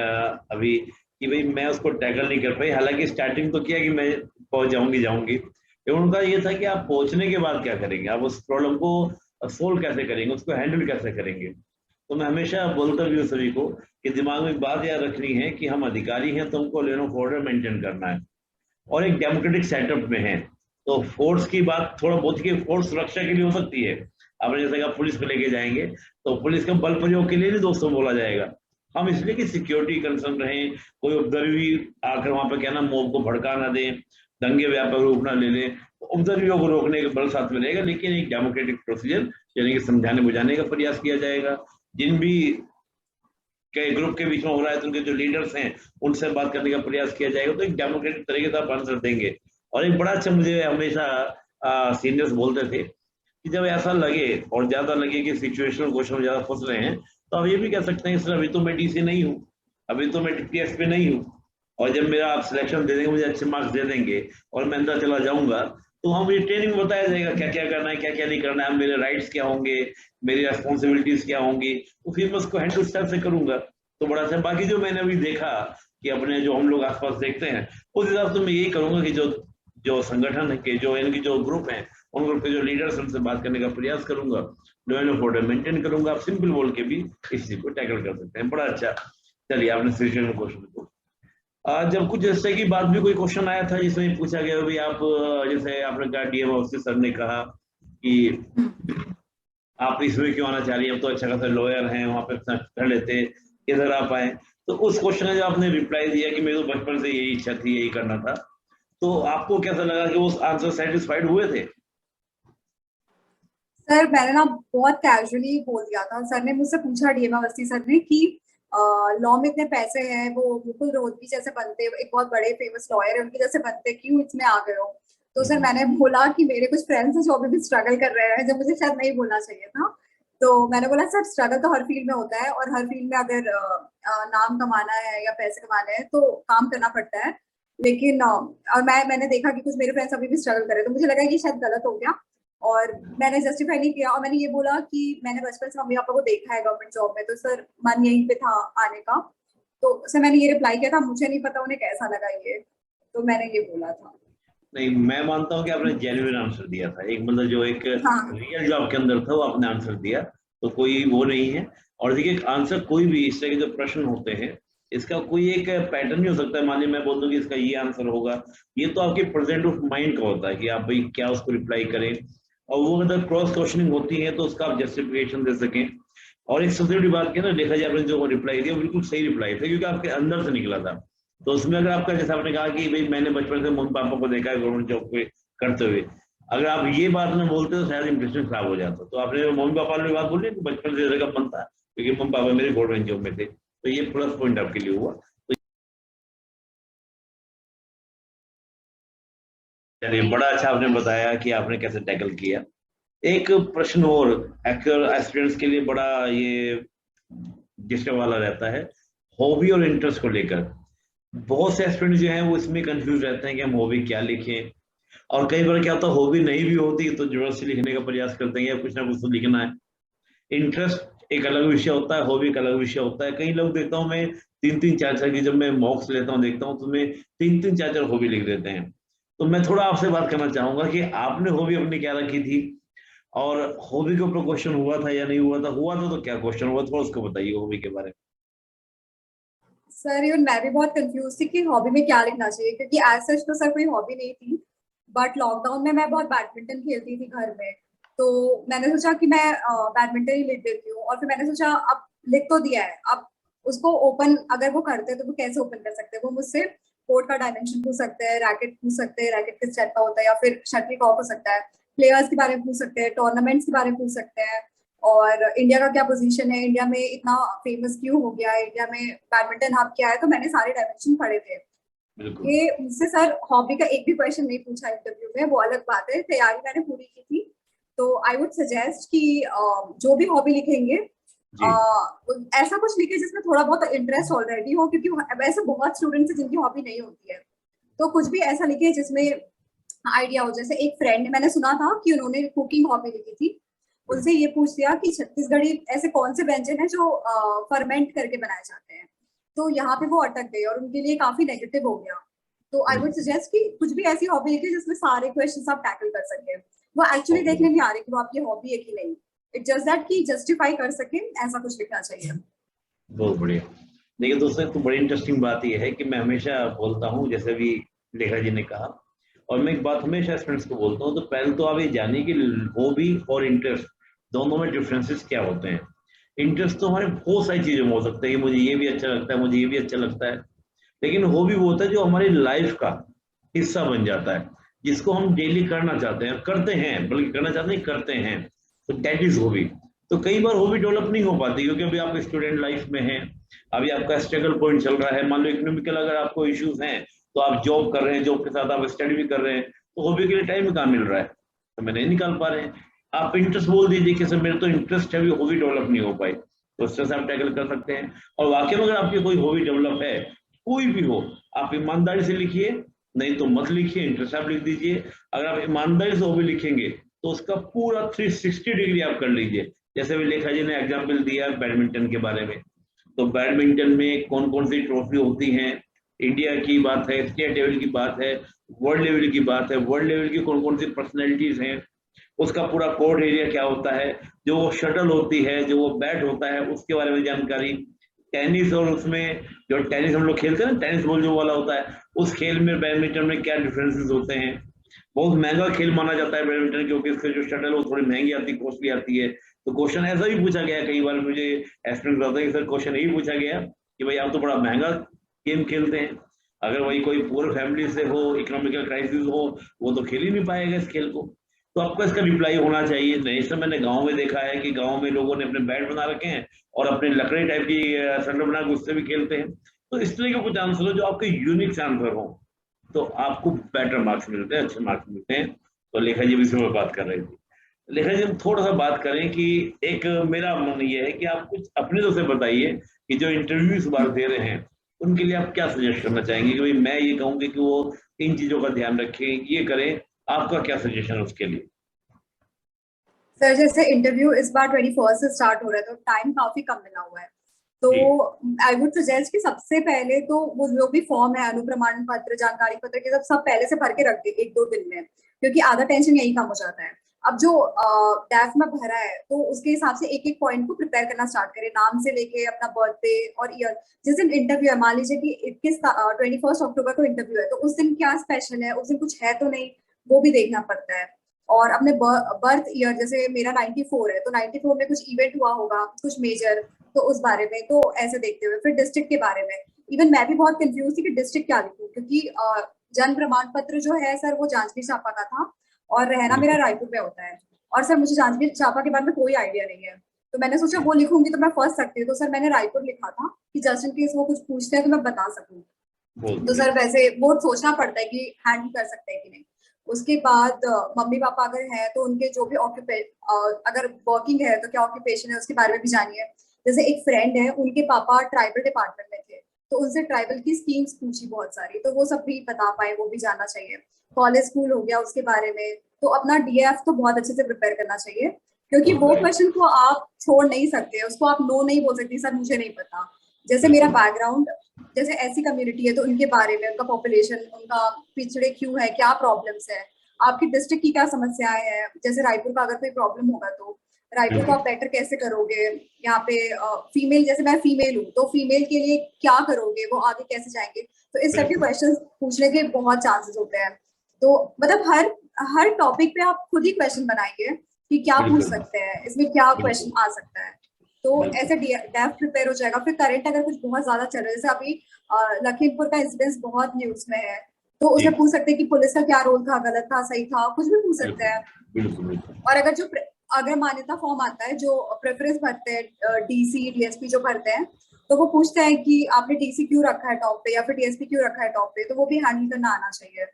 Speaker 1: अभी कि भाई मैं उसको टैकल नहीं कर पाई। हालांकि स्टार्टिंग तो किया कि मैं पहुंच जाऊंगी जाऊंगी, लेकिन उनका ये था कि आप पहुंचने के बाद क्या करेंगे, आप उस प्रॉब्लम को सोल्व कैसे करेंगे, उसको हैंडल कैसे करेंगे। तो मैं हमेशा बोलता भी हूँ सभी को कि दिमाग में एक बात याद रखनी है कि हम अधिकारी हैं, तो हमको लेन ऑफ ऑर्डर मेंटेन करना है और एक डेमोक्रेटिक सेटअप में है। तो फोर्स की बात थोड़ा बहुत की फोर्स सुरक्षा के लिए हो सकती है। अब जैसे कि आप पुलिस पे लेके जाएंगे तो पुलिस का बल प्रयोग के लिए नहीं दोस्तों बोला जाएगा, हम इसलिए कि सिक्योरिटी कंसर्न रहे, कोई उपद्रवी आकर वहां पर क्या ना मोब को भड़का ना दे, दंगे व्यापार रूप ना ले ले, तो उपद्रवियों को रोकने का बल साथ में रहेगा, लेकिन एक डेमोक्रेटिक प्रोसीजर यानी कि समझाने बुझाने का प्रयास किया जाएगा। जिन भी के ग्रुप के बीच में हो रहा है तो उनके जो लीडर्स हैं उनसे बात करने का प्रयास किया जाएगा, तो एक डेमोक्रेटिक तरीके से आप आंसर देंगे। और एक बड़ा अच्छा मुझे हमेशा सीनियर्स बोलते थे कि जब ऐसा लगे और ज्यादा लगे कि सिचुएशनल क्वेश्चन में ज्यादा फंस रहे हैं, तो आप ये भी कह सकते हैं सर अभी तो मैं डीसी नहीं हूँ, अभी तो मैं टीपीएस पे नहीं हूँ, और जब मेरा आप सिलेक्शन दे देंगे, मुझे अच्छे मार्क्स दे देंगे और मैं अंदर चला जाऊंगा, तो वहाँ मुझे ट्रेनिंग में बताया जाएगा क्या क्या करना है, क्या क्या नहीं करना है, मेरे राइट्स क्या होंगे, मेरी रेस्पॉन्सिबिलिटीज क्या होंगी, तो फिर मैं उसको हैंडल स्टाइल से करूंगा। तो बड़ा अच्छा, बाकी जो मैंने अभी देखा कि अपने जो हम लोग आसपास देखते हैं, उस हिसाब से मैं यही करूंगा कि जो जो संगठन के जो इनकी जो ग्रुप है, उन ग्रुप के जो लीडर्स उनसे बात करने का प्रयास करूंगा, लॉ एंड ऑर्डर मेंटेन करूंगा। आप सिंपल बोल के भी इस चीज को टैकल कर सकते हैं। बड़ा अच्छा, चलिए आपने सिचुएशन क्वेश्चन को जब कुछ जैसे की बात भी कोई क्वेश्चन आया था जिसमें पूछा गया भाई आप जैसे आपने कहा डीएम ऑफिसर सर ने कहा कि आप इसमें क्यों आना चाह रही हैं, अब तो अच्छा खासा लॉयर हैं, वहां पे अपना कर लेते, इधर आप आए। तो उस क्वेश्चन में जब आपने रिप्लाई दिया कि मेरे तो बचपन से यही इच्छा थी, यही करना था, तो आपको कैसा लगा कि उस आंसर सेटिस्फाइड हुए थे?
Speaker 2: सर मैंने ना बहुत कैजुअली बोल दिया था। सर ने मुझसे पूछा, डीएम अवस्थी सर ने, कि लॉ में इतने पैसे हैं, वो मुकुल रोहतगी जैसे बनते, एक बहुत बड़े फेमस लॉयर है, उनके जैसे बनते, क्यों इसमें आ गए हो? तो सर मैंने बोला कि मेरे कुछ फ्रेंड्स हैं जो अभी भी स्ट्रगल कर रहे हैं, जो मुझे शायद नहीं बोलना चाहिए था। तो मैंने बोला सर स्ट्रगल तो हर फील्ड में होता है, और हर फील्ड में अगर नाम कमाना है या पैसे कमाने हैं तो काम करना पड़ता है। लेकिन और मैंने देखा कि कुछ मेरे फ्रेंड्स अभी भी स्ट्रगल कर रहे हैं, तो मुझे लगा कि शायद गलत हो गया, और मैंने जस्टिफाई नहीं किया। और मैंने ये बोला कि मैंने बचपन से मम्मी पापा को देखा है गवर्नमेंट जॉब में, तो सर मन यहीं पे था आने का। तो सर मैंने ये रिप्लाई किया था, मुझे नहीं पता उन्हें कैसा लगा ये, तो मैंने ये बोला था।
Speaker 1: नहीं, मैं मानता हूँ कि आपने जेन्युइन आंसर दिया था, एक मतलब जो एक
Speaker 2: हाँ
Speaker 1: रियल जो आपके अंदर था वो आपने आंसर दिया, तो कोई वो नहीं है। और देखिए आंसर कोई भी इस तरह के जो प्रश्न होते हैं, इसका कोई एक पैटर्न नहीं हो सकता है। मान लीजिए मैं बोल दूं कि इसका ये आंसर होगा, ये तो आपके प्रेजेंट ऑफ माइंड का होता है कि आप भाई क्या उसको रिप्लाई करें, और वो मतलब क्रॉस क्वेश्चनिंग होती है तो उसका आप जस्टिफिकेशन दे सकें। और एक सबसे बड़ी बात क्या ना, देखा जाए आपने जो रिप्लाई दिया बिल्कुल सही रिप्लाई था, क्योंकि आपके अंदर से निकला था। तो उसमें अगर आपका जैसे आपने कहा कि भाई मैंने बचपन से मम्मी पापा को देखा है गवर्नमेंट जॉब पे करते हुए, अगर आप ये बात ना बोलते तो शायद इंप्रेशन खराब हो जाता। तो आपने मम्मी पापा ने बात बोली कि बचपन से का मन था, क्योंकि मम्मी पापा मेरे गवर्नमेंट जॉब में थे, तो ये प्लस पॉइंट आपके लिए हुआ। तो चलिए, बड़ा अच्छा आपने बताया कि आपने कैसे टैकल किया। एक प्रश्न और एक्चुअल एस्पिरेंट्स के लिए बड़ा ये डिस्टर्ब वाला रहता है, हॉबी और इंटरेस्ट को लेकर। बहुत से एस्पिरेंट्स जो हैं वो इसमें कंफ्यूज रहते हैं कि हम हॉबी क्या लिखें, और कई बार क्या होता है हॉबी नहीं भी होती तो जरूरत से लिखने का प्रयास करते हैं या कुछ ना कुछ तो लिखना है। इंटरेस्ट एक अलग विषय होता है, हॉबी एक अलग विषय होता है। कई लोग देखता हूँ मैं तीन तीन चार चार की, जब मैं मॉक्स लेता हूँ देखता हूँ तो मैं तीन तीन चार चार हॉबी लिख देते हैं। तो मैं थोड़ा आपसे बात करना चाहूंगा कि आपने हॉबी अपनी क्या रखी थी, और हॉबी के ऊपर क्वेश्चन हुआ था या नहीं हुआ था, हुआ था तो क्या क्वेश्चन हुआ, थोड़ा उसको बताइए हॉबी के बारे
Speaker 2: सर, इवन मैं भी बहुत कंफ्यूज थी कि हॉबी में क्या लिखना चाहिए, क्योंकि एज सच तो सर कोई हॉबी नहीं थी। बट लॉकडाउन में मैं बहुत बैडमिंटन खेलती थी घर में, तो मैंने सोचा कि मैं बैडमिंटन ही लिख देती हूँ। और फिर मैंने सोचा अब लिख तो दिया है, अब उसको ओपन अगर वो करते तो वो कैसे ओपन कर सकते हैं? वो मुझसे कोर्ट का डायमेंशन पूछ सकते हैं, रैकेट पूछ सकते हैं, रैकेट किस टाइप का होता है, या फिर शटल कॉक हो सकता है, प्लेयर्स के बारे में पूछ सकते हैं, टूर्नामेंट्स के बारे में पूछ सकते हैं, और इंडिया का क्या पोजीशन है, इंडिया में इतना फेमस क्यों हो गया है, इंडिया में बैडमिंटन हब क्या है। तो मैंने सारे डायमेंशन पढ़े थे।
Speaker 1: में? बिल्कुल।
Speaker 2: ये मुझसे सर हॉबी का एक भी क्वेश्चन नहीं पूछा इंटरव्यू में, वो अलग बात है, तैयारी मैंने पूरी की थी। तो आई वुड सजेस्ट कि जो भी हॉबी लिखेंगे
Speaker 1: जी।
Speaker 2: ऐसा कुछ लिखे जिसमें थोड़ा बहुत इंटरेस्ट ऑलरेडी हो, क्योंकि वैसे बहुत स्टूडेंट्स हैं जिनकी हॉबी नहीं होती है। तो कुछ भी ऐसा लिखे जिसमें आइडिया हो। जैसे एक फ्रेंड ने, मैंने सुना था कि उन्होंने कुकिंग हॉबी लिखी थी, उनसे ये पूछ लिया कि छत्तीसगढ़ी ऐसे कौन से व्यंजन है जो फर्मेंट करके बनाए जाते हैं। तो यहाँ पे वो अटक गई और उनके लिए काफी नेगेटिव हो गया। तो आई वुड सजेस्ट कि कुछ भी ऐसी हॉबी लिखिए जिसमें सारे क्वेश्चंस आप टैकल कर सके। वो एक्चुअली देखने नहीं आ रहे कि वो आपकी हॉबी है कि नहीं, इट जस्ट दैट कि जस्टिफाई कर सके, ऐसा कुछ लिखना चाहिए।
Speaker 1: बहुत बढ़िया। देखिए दोस्तों, तो बड़ी इंटरेस्टिंग बात यह है कि मैं हमेशा बोलता हूँ, जैसे भी लेखा जी ने कहा, और मैं एक बात हमेशा स्टूडेंट्स को बोलता हूँ, तो पहले तो आप ये जानिए कि हॉबी और इंटरेस्ट दोनों में डिफरेंसेस क्या होते हैं। इंटरेस्ट तो हमारे बहुत सारी चीजों में हो सकता है कि मुझे ये भी अच्छा लगता है, मुझे ये भी अच्छा लगता है, लेकिन हॉबी वो होता है जो हमारी लाइफ का हिस्सा बन जाता है, जिसको हम डेली करना चाहते हैं, करते हैं, बल्कि करना चाहते हैं, करते हैं, तो दैट इज हॉबी। तो कई बार हॉबी डेवलप नहीं हो पाती क्योंकि अभी आप स्टूडेंट लाइफ में हैं, अभी आपका स्ट्रगल पॉइंट चल रहा है, मान लो इकोनॉमिकल अगर आपको इश्यूज हैं, तो आप जॉब कर रहे हैं, जॉब के साथ आप स्टडी भी कर रहे हैं, तो हॉबी के लिए टाइम कहाँ मिल रहा है, तो मैं नहीं निकाल पा रहे हैं। आप इंटरेस्ट बोल दीजिए कि सर मेरे तो इंटरेस्ट है, अभी हॉबी डेवलप नहीं हो पाई, तो उससे आप टैकल कर सकते हैं। और वाकई में अगर आपकी कोई हॉबी डेवलप है, कोई भी हो, आप ईमानदारी से लिखिए, नहीं तो मत लिखिए, इंटरेस्ट आप लिख दीजिए। अगर आप ईमानदारी से हॉबी लिखेंगे तो उसका पूरा 360 डिग्री आप कर लीजिए। जैसे भी लेखा जी ने एग्जाम्पल दिया बैडमिंटन के बारे में, तो बैडमिंटन में कौन कौन सी ट्रॉफी होती हैं, इंडिया की बात है, स्टेट लेवल की बात है, वर्ल्ड लेवल की बात है, वर्ल्ड लेवल की कौन कौन सी पर्सनैलिटीज हैं, उसका पूरा कोर्ट एरिया क्या होता है, जो वो शटल होती है, जो वो बैट होता है, उसके बारे में जानकारी, टेनिस और उसमें जो टेनिस हम लोग खेलते हैं ना, टेनिस बॉल जो वाला होता है, उस खेल में बैडमिंटन में क्या डिफरेंसेस होते हैं। बहुत महंगा खेल माना जाता है बैडमिंटन, क्योंकि इसके जो शटल है वो थोड़ी महंगी आती है, कॉस्टली आती है। तो क्वेश्चन ऐसा भी पूछा गया कई बार, मुझे एस्पिरेंट बताता है कि सर क्वेश्चन यही पूछा गया कि भाई आप तो बड़ा महंगा गेम खेलते हैं, अगर वही कोई पुअर फैमिली से हो, इकोनॉमिकल क्राइसिस हो, वो तो खेल ही नहीं पाएगा इस खेल को। तो आपका इसका रिप्लाई होना चाहिए, नहीं सर मैंने गांव में देखा है कि गांव में लोगों ने अपने बैट बना रखे हैं और अपने लकड़ी टाइप की शटल बना के उससे भी खेलते हैं। तो इस तरह के कुछ आंसर हो जो आपके यूनिक आंसर हो, तो आपको बेटर मार्क्स मिलते हैं, अच्छे मार्क्स मिलते हैं। तो लेखा जी भी इसी में बात कर रही थी। लेखा जी हम थोड़ा सा बात करें कि एक मेरा मन ये है कि आप कुछ अपने तो से बताइए कि जो इंटरव्यू इस बार दे रहे हैं उनके लिए आप क्या सजेस्ट करना चाहेंगे, कि भाई मैं ये कहूंगी कि वो इन चीजों का ध्यान रखें, ये करें, आपका क्या सजेशन है उसके लिए।
Speaker 2: सर जैसे इंटरव्यू इस बार 21 से स्टार्ट हो रहा है तो टाइम काफी कम मिला हुआ है, तो आई वुड सजेस्ट कि सबसे पहले तो वो जो भी फॉर्म है, अनुप्रमाण पत्र, जानकारी पत्र के सब पहले से भर के रख दे 1-2 दिन में, क्योंकि आधा टेंशन यही कम हो जाता है। अब जो डैफ में भरा है तो उसके हिसाब से एक एक पॉइंट को प्रिपेयर करना स्टार्ट करें, नाम से लेके अपना बर्थडे और ईयर। जिस दिन इंटरव्यू है, मान लीजिए कि 21 अक्टूबर को इंटरव्यू है, तो उस दिन क्या स्पेशल है, उस दिन कुछ है तो नहीं, वो भी देखना पड़ता है। और अपने बर्थ ईयर, जैसे मेरा 94 है तो 94 में कुछ इवेंट हुआ होगा कुछ मेजर, तो उस बारे में, तो ऐसे देखते हुए फिर डिस्ट्रिक्ट के बारे में। इवन मैं भी बहुत कंफ्यूज थी कि डिस्ट्रिक्ट क्या लिखूं, क्योंकि जन्म प्रमाण पत्र जो है सर वो जांजगीर चांपा का था और रहना मेरा रायपुर में होता है, और सर मुझे जांजगीर चांपा के बारे में कोई आइडिया नहीं है, तो मैंने सोचा वो लिखूंगी तो मैं फंस सकती हूँ, तो सर मैंने रायपुर लिखा था कि जस्ट इन केस वो कुछ पूछते हैं तो मैं बता सकूँ। तो सर वैसे वो सोचना पड़ता है कि हैंडल कर सकते हैं कि नहीं। उसके बाद मम्मी पापा अगर है तो उनके जो भी अगर वर्किंग है तो क्या ऑक्यूपेशन है उसके बारे में भी जानिए। जैसे एक फ्रेंड है, उनके पापा ट्राइबल डिपार्टमेंट में थे, तो उनसे ट्राइबल की स्कीम्स पूछी बहुत सारी, तो वो सब भी बता पाए, वो भी जानना चाहिए। कॉलेज स्कूल हो गया उसके बारे में, तो अपना डीएफ तो बहुत अच्छे से प्रिपेयर करना चाहिए, क्योंकि वो क्वेश्चन को आप छोड़ नहीं सकते, उसको आप नो नहीं बोल सकती सर मुझे नहीं पता। जैसे मेरा बैकग्राउंड जैसे ऐसी कम्युनिटी है तो उनके बारे में, उनका पॉपुलेशन, उनका पिछड़े क्यों है, क्या प्रॉब्लम्स है, आपकी डिस्ट्रिक्ट की क्या समस्याएं हैं, जैसे रायपुर का अगर कोई प्रॉब्लम होगा तो रायपुर को आप बेटर कैसे करोगे, यहाँ पे फीमेल, जैसे मैं फीमेल हूँ तो फीमेल के लिए क्या करोगे, वो आगे कैसे जाएंगे। तो इस टाइप के क्वेश्चन पूछने के बहुत चांसेस होते हैं। तो मतलब हर हर टॉपिक पे आप खुद ही क्वेश्चन बनाएंगे कि क्या पूछ सकते हैं, इसमें क्या क्वेश्चन आ सकता है, तो ऐसे डेफ प्रिपेयर हो जाएगा। फिर करंट अगर कुछ बहुत ज्यादा चल रहा है, जैसे अभी लखीमपुर का इंसिडेंस बहुत न्यूज में है, तो उसमें पूछ सकते हैं कि पुलिस का क्या रोल था, गलत था, सही था, कुछ भी पूछ सकते हैं। और अगर मान्यता फॉर्म आता है, जो प्रेफरेंस भरते हैं डीसी डीएसपी जो भरते हैं, तो वो पूछते हैं कि आपने डीसी क्यों रखा है टॉप पे या फिर डीएसपी क्यों रखा है टॉप पे, तो वो भी हैंडल करना आना चाहिए।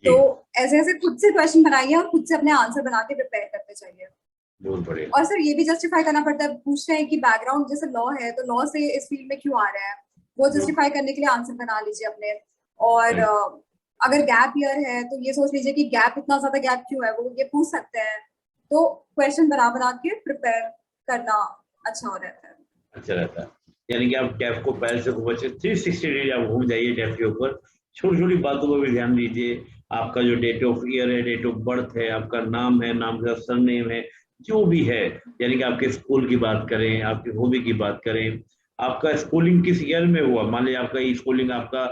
Speaker 2: तो ऐसे ऐसे खुद से क्वेश्चन बनाइए और खुद से अपने आंसर बना के प्रिपेयर करते चाहिए। और सर ये भी जस्टिफाई करना पड़ता है, पूछते हैं कि बैकग्राउंड जैसे लॉ है तो लॉ से इस फील्ड में क्यों आ रहे हैं, वो जस्टिफाई करने के लिए आंसर बना लीजिए अपने। और अगर गैप ईयर है तो ये सोच लीजिए कि गैप, इतना ज्यादा गैप क्यों है, वो ये पूछ सकते हैं। तो क्वेश्चन बना के प्रिपेयर करना अच्छा रहता है।
Speaker 1: अच्छा रहता है, यानी कि आप डेफ को पहले से खूब अच्छे 360 डिग्री आप घूम जाइए डेफ के ऊपर, छोटी छोटी बातों पर भी ध्यान दीजिए। आपका जो डेट ऑफ ईयर है, डेट ऑफ बर्थ है, आपका नाम है, नाम का सरनेम है, जो भी है, यानी कि आपके स्कूल की बात करें, आपकी हॉबी की बात करें, आपका स्कूलिंग किस ईयर में हुआ, मान लीजिए आपका स्कूलिंग आपका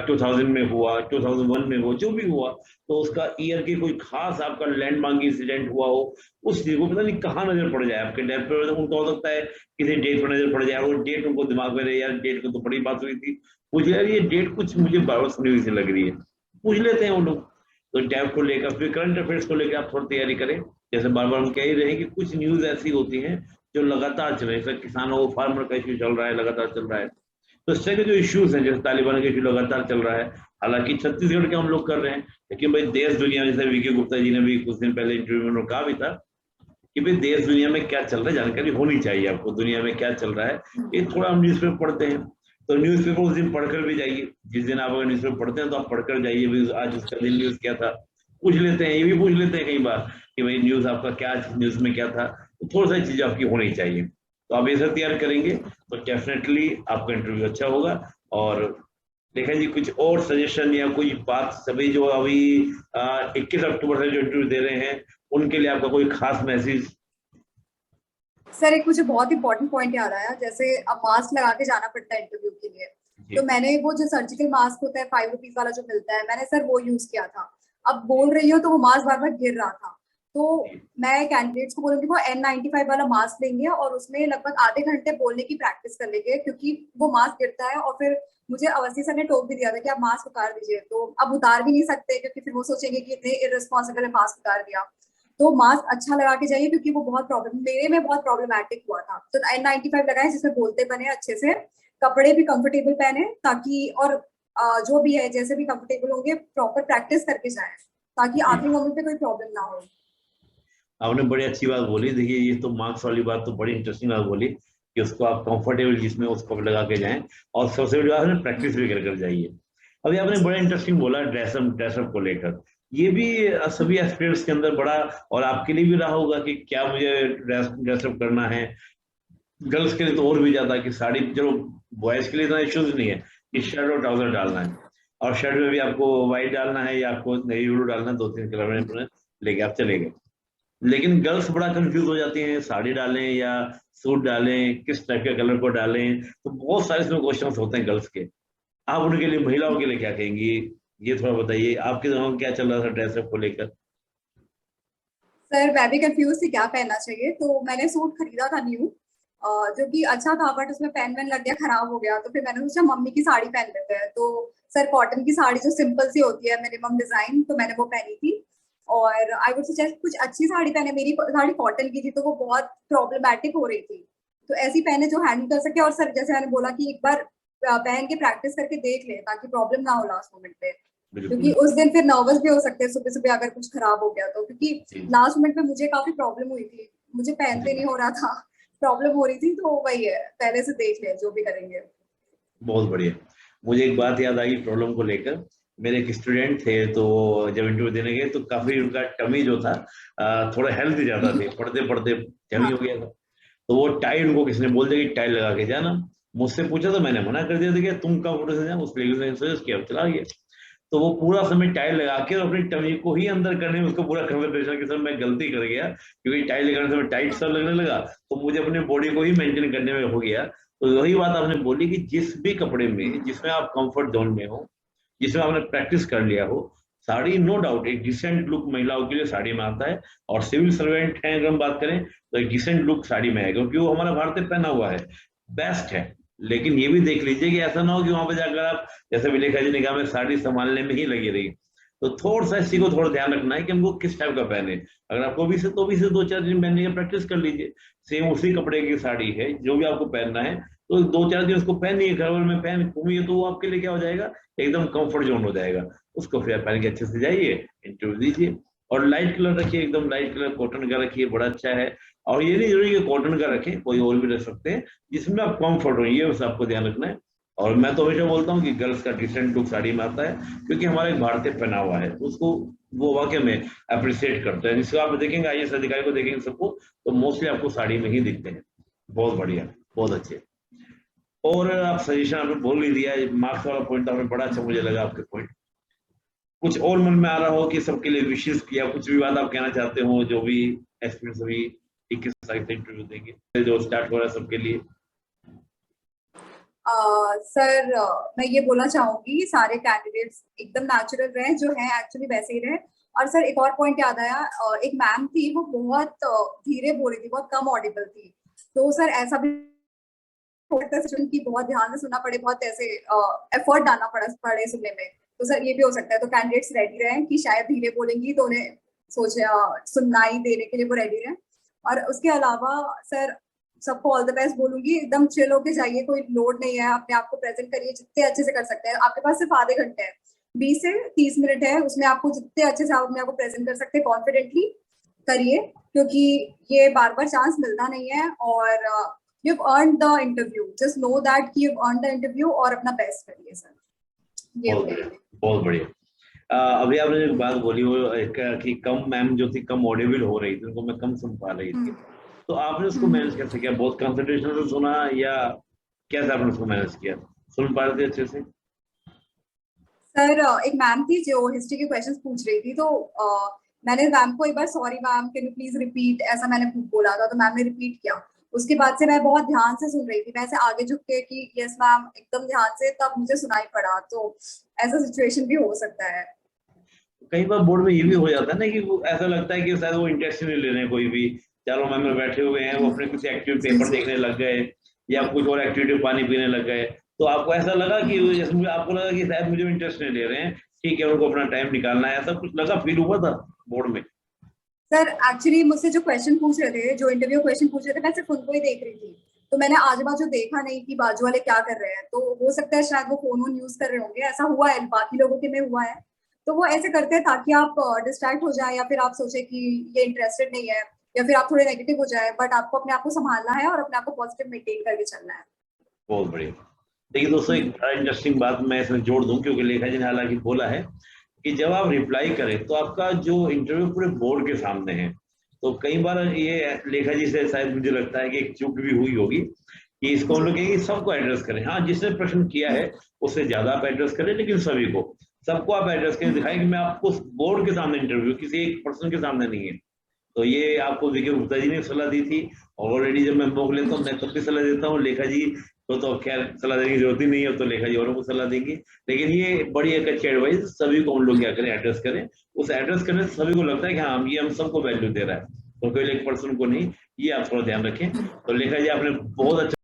Speaker 1: 2000 में हुआ, 2001 में हुआ, जो भी हुआ, तो उसका ईयर की कोई खास आपका लैंडमार्क इंसिडेंट हुआ हो, उस चीज को पता नहीं कहाँ नजर पड़ जाए, आपके डेट पर उनको हो सकता है किसी डेट पर नजर पड़ जाए, वो डेट उनको दिमाग में रहे, यार डेट को तो बड़ी बात हुई थी, मुझे यार ये डेट कुछ मुझे बार सुनी हुई सी लग रही है, पूछ लेते हैं वो लोग। तो डेट को लेकर, फिर करंट अफेयर्स को लेकर आप थोड़ी तैयारी करें। जैसे बार बार हम कह ही रहे हैं कि कुछ न्यूज ऐसी होती हैं जो लगातार चल रही है, जैसे किसानों को, फार्मर का इश्यू चल रहा है, लगातार चल रहा है। तो इस तरह के जो इश्यूज हैं, जैसे तालिबान का इश्यू लगातार चल रहा है, हालांकि छत्तीसगढ़ के हम लोग कर रहे हैं, लेकिन भाई देश दुनिया में, जैसे वीके गुप्ता जी ने भी कुछ दिन पहले इंटरव्यू में कहा भी था कि भाई देश दुनिया में क्या चल रहा है जानकारी होनी चाहिए आपको, दुनिया में क्या चल रहा है ये थोड़ा हम न्यूज पेपर पढ़ते हैं। तो न्यूज पेपर उस दिन पढ़कर भी जाइए, जिस दिन आप अगर न्यूज पेपर पढ़ते हैं तो आप पढ़कर जाइए भी आज उसका दिन न्यूज क्या था, पूछ लेते हैं, ये भी पूछ लेते हैं कई बार कि भाई न्यूज आपका क्या, न्यूज में क्या था, तो थोड़ी सी चीजें आपकी होनी चाहिए। तो आप ये सब तैयार करेंगे तो डेफिनेटली आपका इंटरव्यू अच्छा होगा। और देखा जी, कुछ और सजेशन या कोई बात, सभी जो अभी 21 अक्टूबर से जो इंटरव्यू दे रहे हैं उनके लिए आपका कोई खास मैसेज?
Speaker 2: सर एक मुझे बहुत इंपॉर्टेंट पॉइंट याद आया, जैसे अब मास्क लगा के जाना पड़ता है इंटरव्यू के लिए, तो मैंने वो जो सर्जिकल मास्क होता है 5 रुपीज वाला जो मिलता है, मैंने सर वो यूज किया था। अब बोल रही हूँ तो वो मास्क बार बार गिर रहा था, तो मैं कैंडिडेट्स को बोलूंगी वो N95 वाला मास्क लेंगे और उसमें लगभग आधे घंटे बोलने की प्रैक्टिस कर लेंगे, क्योंकि वो मास्क गिरता है। और फिर मुझे अवस्थी सर ने टोक भी दिया था कि आप मास्क उतार दीजिए, तो अब उतार भी नहीं सकते क्योंकि फिर वो सोचेंगे कि इतने इररिस्पॉन्सिबल है, मास्क उतार दिया। तो मास्क अच्छा लगा के जाइए, क्योंकि वो बहुत प्रॉब्लम, मेरे में बहुत प्रॉब्लमैटिक हुआ था। तो N95 लगाए जिसमें बोलते बने अच्छे से, कपड़े भी कंफर्टेबल पहने ताकि, और जो भी है जैसे भी कंफर्टेबल होंगे, प्रॉपर प्रैक्टिस करके जाएं ताकि आखिरी मोमेंट पे कोई प्रॉब्लम ना हो।
Speaker 1: आपने बड़ी अच्छी बात बोली। देखिए ये तो मार्क्स वाली बात तो बड़ी इंटरेस्टिंग बात बोली कि उसको आप कंफर्टेबल जिसमें उसको लगा के जाएं, और सबसे बड़ी बात है प्रैक्टिस भी कर कर जाइए। अभी आपने बड़ा इंटरेस्टिंग बोला ड्रेसअप, ड्रेसअप को लेकर, ये भी सभी एस्पिरेंट्स के अंदर बड़ा, और आपके लिए भी रहा होगा कि क्या मुझे ड्रेसअप करना है। गर्ल्स के लिए तो और भी ज्यादा कि साड़ी, चलो बॉयज के लिए इतना इश्यूज नहीं है कि शर्ट और ट्राउजर डालना है, और शर्ट में भी आपको व्हाइट डालना है या आपको नेवी ब्लू डालना है, 2-3 कलर में अपने लेके आप चले गए। लेकिन गर्ल्स बड़ा कंफ्यूज हो जाती हैं, साड़ी डालें या सूट डालें, किस टाइप के कलर को डालें, तो बहुत सारे इसमें क्वेश्चंस होते हैं गर्ल्स के। आप उनके लिए, महिलाओं के लिए क्या कहेंगी, ये थोड़ा बताइए, आपके दिमाग में क्या चल रहा था ड्रेसअप को लेकर?
Speaker 2: सर मैं भी कंफ्यूज थी क्या पहनना चाहिए, तो मैंने सूट खरीदा था न्यू, जो कि अच्छा था, बट उसमें पेन वेन लग गया, खराब हो गया। तो फिर मैंने सोचा मम्मी की साड़ी पहन लेते हैं, तो सर कॉटन की साड़ी जो सिंपल सी होती है, मिनिमम डिजाइन, तो मैंने वो पहनी थी। और आई वुड सजेस्ट कुछ अच्छी साड़ी पहने, मेरी साड़ी कॉटन की थी तो वो बहुत प्रॉब्लमैटिक हो रही थी, तो ऐसी पहने जो हैंडल कर सके। और सर जैसे मैंने बोला कि एक बार पहन के प्रैक्टिस करके देख ले ताकि प्रॉब्लम ना हो लास्ट मोमेंट पे, क्योंकि उस दिन फिर नर्वस भी हो सकते हैं सुबह सुबह अगर कुछ खराब हो गया तो, क्योंकि लास्ट मोमेंट पे मुझे काफी प्रॉब्लम हुई थी, मुझे पहनते नहीं हो रहा था, प्रॉब्लम हो रही थी। तो वही है, पहले से देख ले जो भी करेंगे।
Speaker 1: बहुत बढ़िया। मुझे एक बात याद आई प्रॉब्लम को लेकर। मेरे एक स्टूडेंट थे, तो जब इंटरव्यू देने गए तो काफी उनका टमी जो था, थोड़ा हेल्थ ज्यादा थे, पढ़ते पढ़ते टमी हो गया था। तो वो टाई उनको किसी ने बोल दिया कि टाई लगा के जाना। मुझसे पूछा तो मैंने मना कर दिया था कि तुम कब फोटो से जाना, उस लेडी ने सजेस्ट किया, चला गया। तो वो पूरा समय टाई लगा के और अपनी टमी को ही अंदर करने में उसको पूरा कंसंट्रेशन कि सर मैं गलती कर गया, क्योंकि टाई लगाने से टाइट सा लगने लगा, तो मुझे अपनी बॉडी को ही मेंटेन करने में हो गया। तो वही बात आपने बोली कि जिस भी कपड़े में, जिसमें आप कंफर्ट जोन में हो, जिसमें आपने प्रैक्टिस कर लिया हो, साड़ी नो डाउट एक डिसेंट लुक महिलाओं के लिए साड़ी में आता है। और सिविल सर्वेंट है अगर हम बात करें तो एक डिसेंट लुक साड़ी में आएगा, क्योंकि वो हमारा भारतीय पहना हुआ है, बेस्ट है। लेकिन ये भी देख लीजिए कि ऐसा ना हो कि वहां पर जाकर आप, जैसे विलेखा जी ने कहा, मैं साड़ी संभालने में ही लगी रही। तो थोड़ा सा इसी को थोड़ा ध्यान रखना है कि हमको किस टाइप का पहने। अगर आपको भी से तो भी से 2-4 दिन पहनने की प्रैक्टिस कर लीजिए। सेम उसी कपड़े की साड़ी है जो भी आपको पहनना है, तो 2-4 दिन उसको पहनिए, घर में पहन घूमिए, तो वो आपके लिए क्या हो जाएगा, एकदम कंफर्ट जोन हो जाएगा। उसको फिर पहन के अच्छे से जाइए, इंटरव्यू दीजिए। और लाइट कलर रखिए, एकदम लाइट कलर कॉटन का रखिए, बड़ा अच्छा है। और ये नहीं जरूरी कि कॉटन का रखें, कोई और भी रख सकते हैं जिसमें आप कंफर्ट हो, ये बस आपको ध्यान रखना है। और मैं तो हमेशा बोलता हूँ कि गर्ल्स का डिसेंट लुक साड़ी में आता है, क्योंकि हमारा एक भारतीय पहनावा है, उसको वो वाकई में अप्रिशिएट करते हैं। जिसको आप देखेंगे IAS अधिकारी को देखेंगे सबको, तो मोस्टली आपको साड़ी में ही दिखते हैं। बहुत बढ़िया, बहुत अच्छे। और आप सजेशन आपने बोल ही दिया, मार्क्स वाला पॉइंट आपने बड़ा अच्छा मुझे लगा आपके पॉइंट। कुछ और मन में आ रहा हो कि सबके लिए विशेष किया, कुछ भी बात आप कहना चाहते हो, जो भी एक्सपीरियंस अभी 21 तारीख से इंटरव्यू देंगे जो स्टार्ट हो रहा है सबके लिए।
Speaker 2: सर मैं ये बोलना चाहूंगी सारे कैंडिडेट्स एकदम नेचुरल रहे, जो है एक्चुअली वैसे ही रहे। और सर एक और पॉइंट याद आया, एक मैम थी वो बहुत धीरे बोल रही थी, बहुत कम ऑडिबल थी। तो सर ऐसा भी की बहुत ध्यान से सुनना पड़े, बहुत ऐसे एफर्ट डालना पड़े सुनने में। तो सर ये भी हो सकता है, तो कैंडिडेट्स रेडी रहें कि शायद धीरे बोलेंगी तो उन्हें सोचे सुननाई देने के लिए वो रेडी रहें। और उसके अलावा सर सबको ऑल द बेस्ट बोलूंगी, एकदम चिल होके जाइए, कोई लोड नहीं है, अपने आप को प्रेजेंट करिए जितने अच्छे से कर सकते हैं। आपके पास सिर्फ आधे घंटे हैं, 20 से 30 मिनट है, उसमें आपको जितने अच्छे से आप अपने आप को प्रेजेंट कर सकते हैं कॉन्फिडेंटली करिए, क्योंकि ये बार बार चांस मिलता नहीं है। और you've earned the interview, just know that you've earned the interview और अपना बेस्ट करिए सर। ये
Speaker 1: बहुत बढ़िया। अभी आपने जो बात बोली वो कि कम मैम जो थी कम ऑडिबल हो रही थी, उनको मैं कम सुन पा रही थी, तो आपने उसको मैनेज कैसे किया? बहुत कंसंट्रेशन से सुना या कैसे आपने उसको मैनेज किया? सुन पा रहे थे अच्छे से?
Speaker 2: सर एक मैम थी जो हिस्ट्री के क्वेश्चंस पूछ रही थी, तो मैंने मैम को एक बार sorry ma'am can you please repeat ऐसा मैंने बोला था, तो मैम ने रिपीट किया। उसके बाद से मैं बहुत ध्यान से सुन रही थी, मैं ऐसे आगे झुक के कि यस मैम एकदम ध्यान से, तब मुझे सुनाई पड़ा। तो ऐसा सिचुएशन भी हो सकता है।
Speaker 1: कई बार बोर्ड में ये भी हो जाता है ना कि वो ऐसा लगता है कि शायद वो इंटरेस्ट नहीं ले रहे हैं कोई भी, चारों मेंबर बैठे हुए हैं, वो अपने किसी एक्टिव पेपर देखने लग गए या कुछ और एक्टिविटी पानी पीने लग गए, तो आपको ऐसा लगा कि जैसे आपको लगा कि शायद मुझे इंटरेस्ट नहीं ले रहे हैं, ठीक है उनको अपना टाइम निकालना है, ऐसा कुछ लगा, फील हुआ था बोर्ड में?
Speaker 2: सर एक्चुअली मुझसे जो क्वेश्चन पूछ रहे थे, जो इंटरव्यू क्वेश्चन पूछ रहे थे, मैं सिर्फ उनको ही देख रही थी, तो मैंने आजू बाजू देखा नहीं कि बाजू वाले क्या कर रहे हैं। तो हो सकता है शायद वो फोन यूज कर रहे होंगे, ऐसा हुआ है, बाकी लोगों के में हुआ है। तो वो ऐसे करते हैं ताकि आप डिस्ट्रैक्ट हो जाए, या फिर आप सोचे कि ये इंटरेस्टेड नहीं है, या फिर आप थोड़े नेगेटिव हो जाए। बट आपको अपने आप को संभालना है और अपने आप को पॉजिटिव मेंटेन करके चलना है।
Speaker 1: बहुत बढ़िया। देखिए दोस्तों, एक बड़ा इंटरेस्टिंग बात मैं इसमें जोड़ दूं, क्योंकि लेखा जी ने हालांकि बोला है कि जब आप रिप्लाई करें तो आपका जो इंटरव्यू पूरे बोर्ड के सामने है, तो कई बार ये लेखा जी से शायद मुझे लगता है कि एक चूक भी हुई होगी कि इसको हम लोग कहेंगे सबको एड्रेस करें। हाँ, जिसने प्रश्न किया है उससे ज्यादा आप एड्रेस करें, लेकिन सभी को, सबको आप एड्रेस करें, दिखाएं कि मैं आपको बोर्ड के सामने इंटरव्यू, किसी एक पर्सन के सामने नहीं है। तो ये आपको विजय गुप्ता जी ने सलाह दी थी, और ऑलरेडी जब मैं मौक लेता हूँ मैं तब भी सलाह देता हूँ। लेखा जी तो खैर सलाह देने की जरूरत ही नहीं है, तो लेखा जी औरों को सलाह देंगे, लेकिन ये बड़ी एक अच्छी एडवाइस, सभी को हम लोग क्या करें, एड्रेस करें। उस एड्रेस करने से सभी को लगता है कि हाँ ये हम सबको वैल्यू दे रहा है, तो कोई एक पर्सन को नहीं, ये आप थोड़ा ध्यान रखें। तो लेखा जी आपने बहुत अच्छा